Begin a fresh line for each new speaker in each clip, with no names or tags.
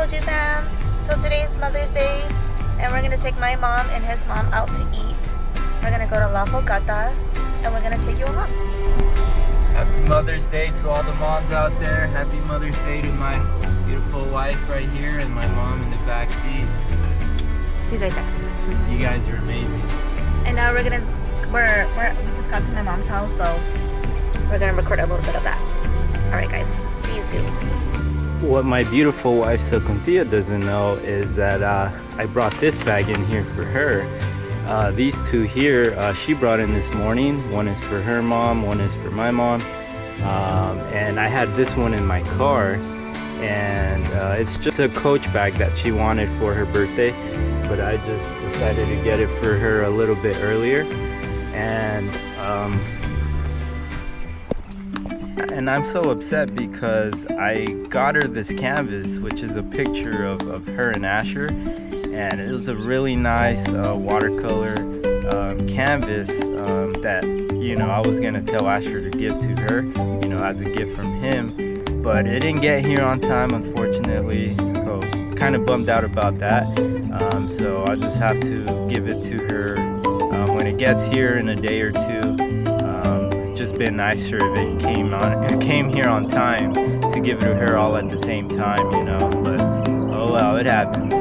told you, fam. So today's Mother's Day, and we're gonna take my mom and his mom out to eat. We're gonna go to La Fogata, and we're gonna take you along.
Happy Mother's Day to all the moms out there. Happy Mother's Day to my beautiful wife right here and my mom in the back seat.
She's right there.
You guys are amazing.
And now we just got to my mom's house, so we're gonna record a little bit of that. All right, guys. See you soon.
What my beautiful wife Socontia doesn't know is that I brought this bag in here for her. These two here, she brought in this morning. One is for her mom, one is for my mom. And I had this one in my car. And it's just a Coach bag that she wanted for her birthday. But I just decided to get it for her a little bit earlier. And I'm so upset because I got her this canvas, which is a picture of her and Asher, and it was a really nice watercolor canvas that, you know, I was gonna tell Asher to give to her, you know, as a gift from him, but it didn't get here on time, unfortunately, so kind of bummed out about that. So I just have to give it to her when it gets here in a day or two. Just been nicer if it came here on time to give it to her all at the same time, you know, but oh well, it happens.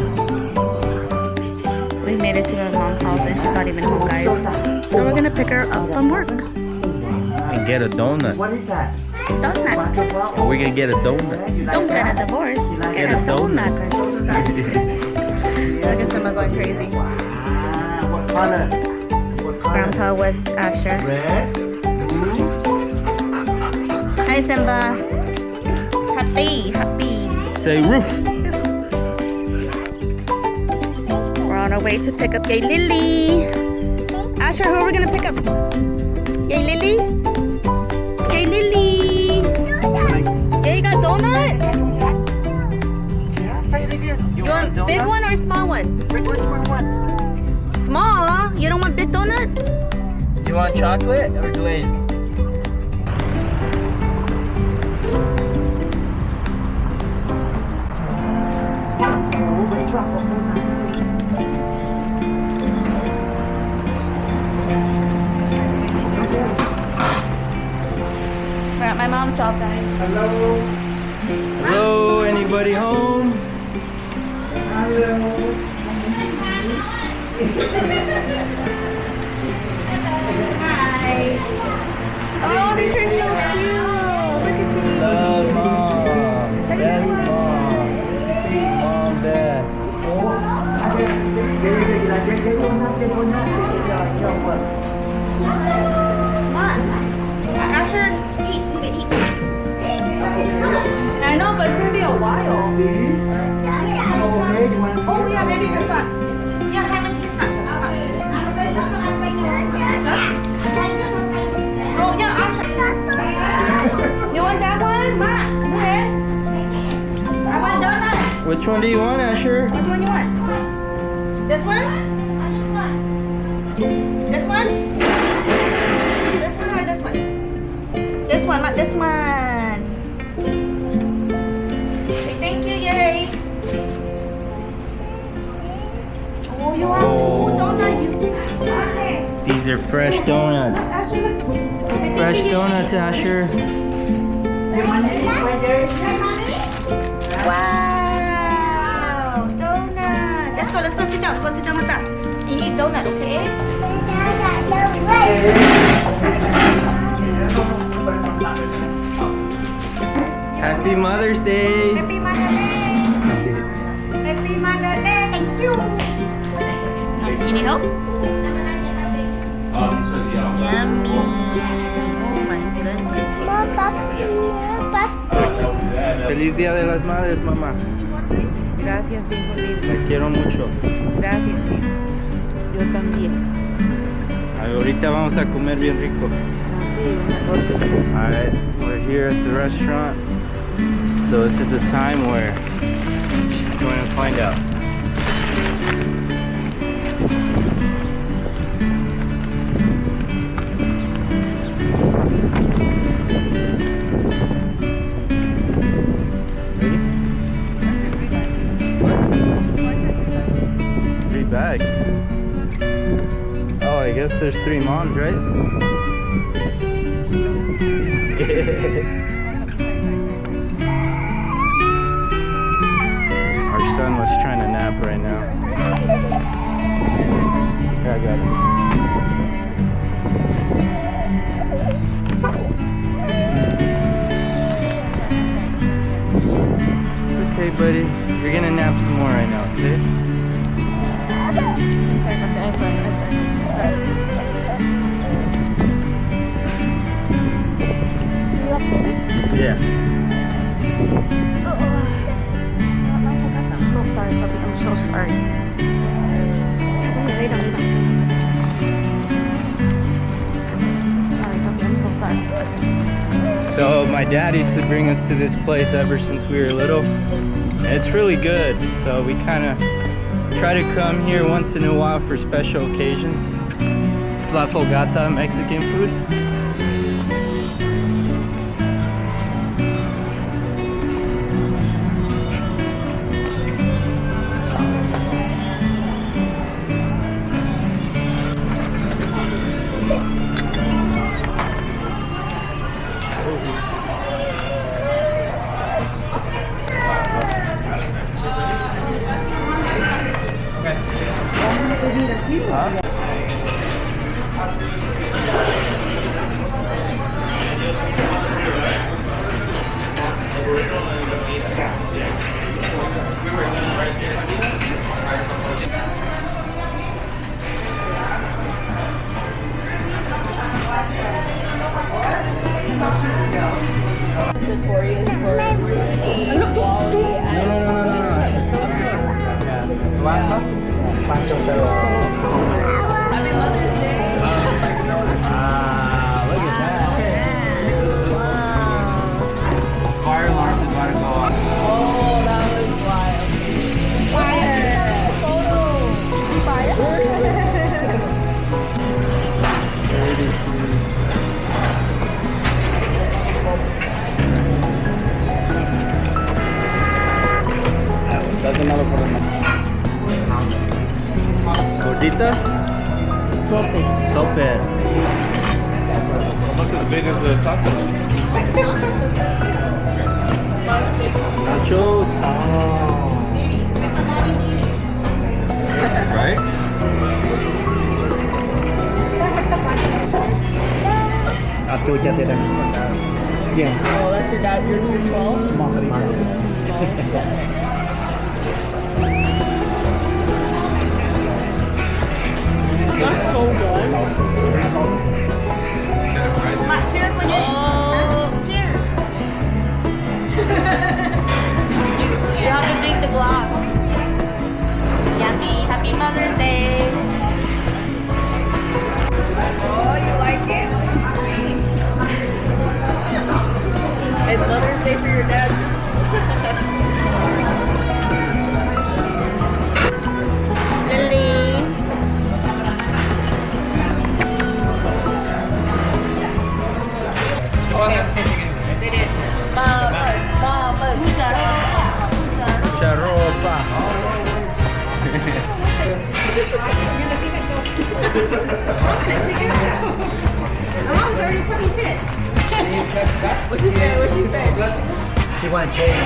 We made it to my mom's house and she's not even home, guys. So we're gonna pick her up from work.
And get a donut.
What is that?
Donut.
Or we're gonna get a donut.
Don't get a divorce. Get a donut. Look at Simba going crazy.
What color?
Grandpa with Asher.
Red?
Hi, Simba. Happy.
Say roof.
We're on our way to pick up Yay Lily. Asher, who are we gonna pick up? Yay Lily? Yay Lily. Yeah, you got donut?
Yeah, say it again.
You want big one or small one?
Big one.
Small? You don't want big donut?
You want chocolate or glazed?
We're at my mom's shop, guys.
Hello.
Hello, anybody home?
Hello.
Hi. Oh, these are so cute. Look at these.
Love mom. Best mom. Mom best.
Asher, eat. I know, but it's gonna be a while. Oh yeah, maybe your son. Yeah, ham and cheese. Oh yeah, Asher. You want that one, Ma? Okay. I want donut.
Which one do you want, Asher?
Which one you want? This one? This one? This one or this one? This one, not this one. Say thank you, yay. Oh, you want two donuts?
These are fresh donuts. Fresh donuts, Asher.
Wow, donut. Let's go sit down. Go sit down with that. You eat donut, okay?
Happy Mother's Day.
Happy Mother's Day. Happy Mother's Day. Thank you. You need help? Yummy. Oh my goodness.
Feliz Día de las Madres, mamá.
Gracias, hijo lindo.
Te quiero mucho.
Gracias, hijo. Yo también.
Ahorita vamos a comer bien rico. Alright, we're here at the restaurant. So this is a time where she's going to find out. Ready? guess there's 3 moms, right? Our son was trying to nap right now. Here, I got him. It's okay, buddy. You're gonna nap some more right now, okay? Yeah.
I'm so sorry, puppy. I'm so sorry. Lay down, lay down. Sorry, puppy. I'm so sorry.
So my dad used to bring us to this place ever since we were little. And it's really good. So we kind of try to come here once in a while for special occasions. It's La Fogata, Mexican food.
Notorious for quality
Pancho pero.
Happy Mother's Day.
Look at that. Fire alarm is about to go off.
Oh, that was wild.
That's another problem.
Gorditas? Sopes.
Almost as big as the taco.
Nachos.
Right?
Aku ucap dia dah. Yeah.
Oh, that's your dad. You're 12? That's so good.
Cheers when you cheers.
You have to drink the glass.
Yummy. Happy Mother's Day.
It's Mother's Day for your dad.
Lily. Did it.
Charopa.
Mom's already talking shit.
What she say? What she say?
She want change.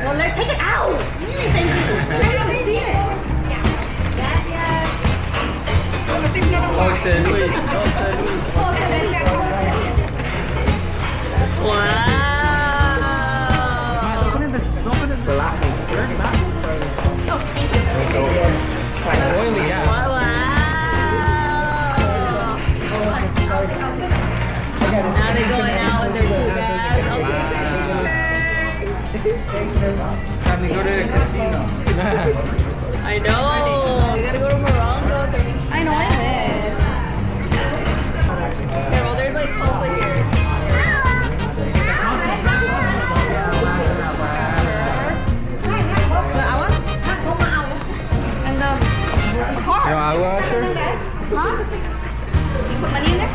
Well, let's take it out. Thank you. I haven't seen it.
Jose Luis. Jose Luis.
Wow.
Oily, yeah.
Wow. Now they're going out with their food bags.
Time to go to the casino.
I know. You gotta go to Morongo.
I know I did.
Here, well, there's like salsa here.
And the
You know, I
Huh? You put money in there?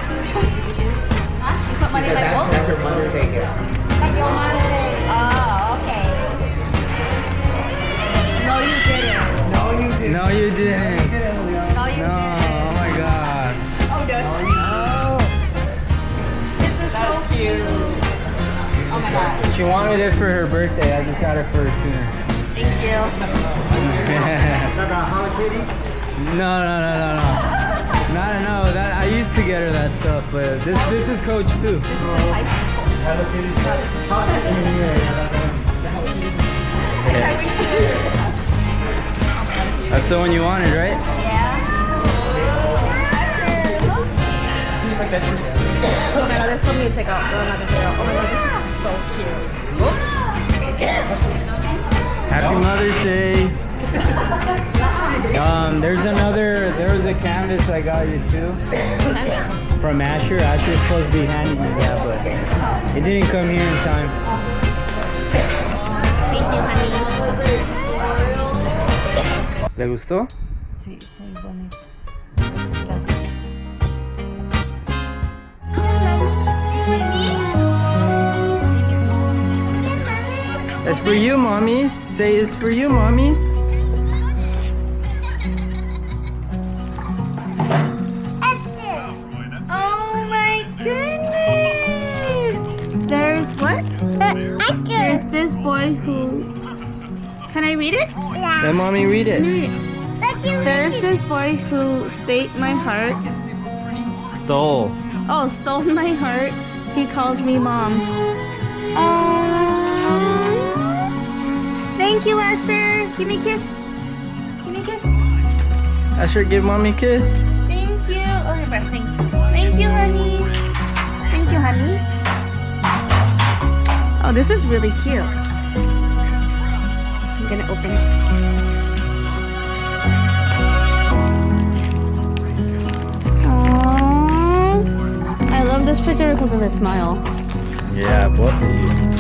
She wanted it for her birthday. I just got her for her sooner.
Thank you.
No. No, that I used to get her that stuff, but this is Coach too. That's the one you wanted, right?
Oh my god, there's so many to take out. No, I'm not gonna take out. Oh my god, this is so cute.
Happy Mother's Day. There was a canvas I got you too. From Asher. Asher's supposed to be handing you that, but it didn't come here in time.
Thank you, honey.
¿Le gustó?
Sí, muy bonito.
That's for you, mommies. Say it's for you, mommy.
Oh my goodness! There's what? There's this boy who... Can I read it?
Let mommy read it.
There's this boy who stole my heart.
Stole.
Oh, stole my heart. He calls me mom. Thank you, Asher. Give me a kiss. Give me a kiss.
Asher, give mommy a kiss.
Thank you. Oh, your breast stinks. Thank you, honey. Thank you, honey. Oh, this is really cute. I'm gonna open it. Aww. I love this picture because of his smile.
Yeah, both of you.